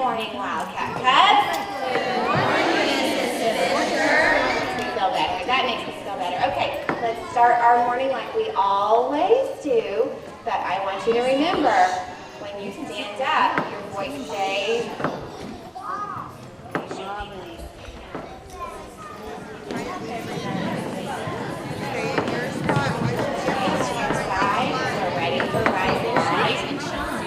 morning, Wildcat Cubs. Good morning, Mrs. Feel better. That makes me feel better. Okay, let's start our morning like we always do. But I want you to remember, when you stand up, your voice stays. We're ready for rise and shine.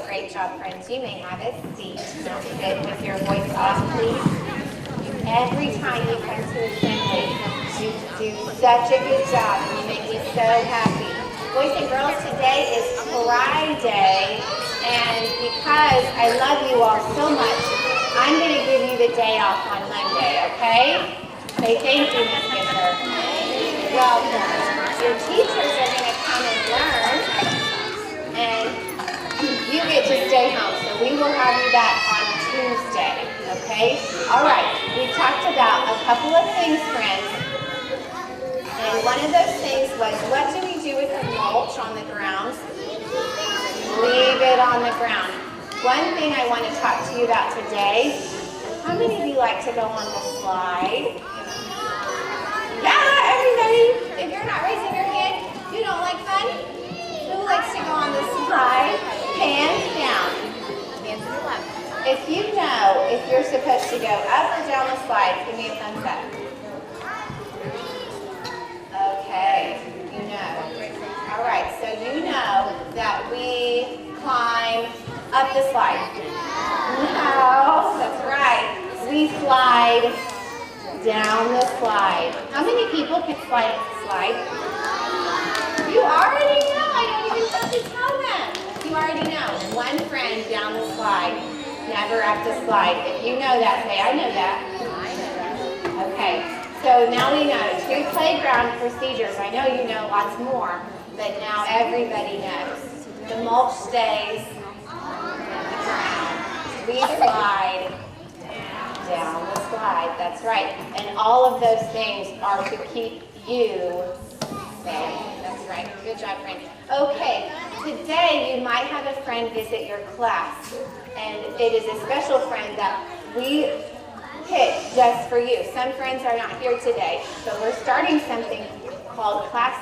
Great job, friends. You may have a seat. Now sit with your voice off, please. Every time you come to assembly, you do such a good job and you make me so happy. Boys and girls, today is Friday, and because I love you all so much, I'm going to give you the day off on Monday, okay? Say thank you, Ms. Gifford. Welcome. Your teachers are going to come and learn, and you get to stay home, so we will have you back on Tuesday, okay? All right, we talked about a couple of things, friends, and one of those things was, what do we do with the mulch on the ground? Leave it on the ground. One thing I want to talk to you about today, how many of you like to go on the slide? Yeah, everybody. If you're not raising your hand, you don't like fun? Who likes to go on the slide? Hands down. Hands to the left. If you know if you're supposed to go up or down the slide, give me a thumbs up. that we climb up the slide? No, that's right. We slide down the slide. How many people can slide up the slide? You already know. I don't even have to tell them. You already know. One friend down the slide, never up the slide. If you know that, say, I know that. Okay, so now we know 2 playground procedures. I know you know lots more, but now everybody knows. The mulch stays on the ground. We slide down the slide. That's right. And all of those things are to keep you safe. That's right. Good job, friend. Okay, today you might have a friend visit your class, and it is a special friend that we picked just for you. Some friends are not here today, but we're starting something called Class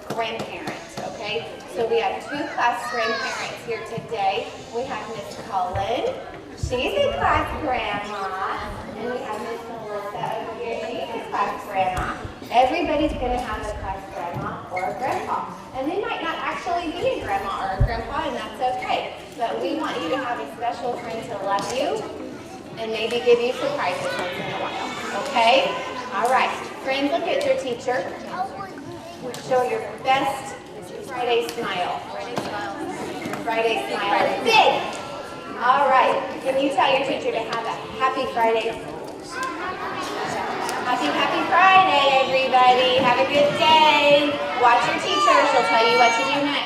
Grandparents, okay? So we have 2 class grandparents here today. We have Miss Cullen. She's a class grandma. And we have Miss Melissa over here. She's a class grandma. Everybody's going to have a class grandma or a grandpa. And they might not actually be a grandma or a grandpa, and that's okay. But we want you to have a special friend to love you and maybe give you surprises once in a while. Okay? All right. Friends, look at your teacher. Show your best Friday smile. Friday smile. Big! All right. Can you tell your teacher to have a happy Friday? Happy Friday, everybody. Have a good day. Watch your teacher. She'll tell you what to do next.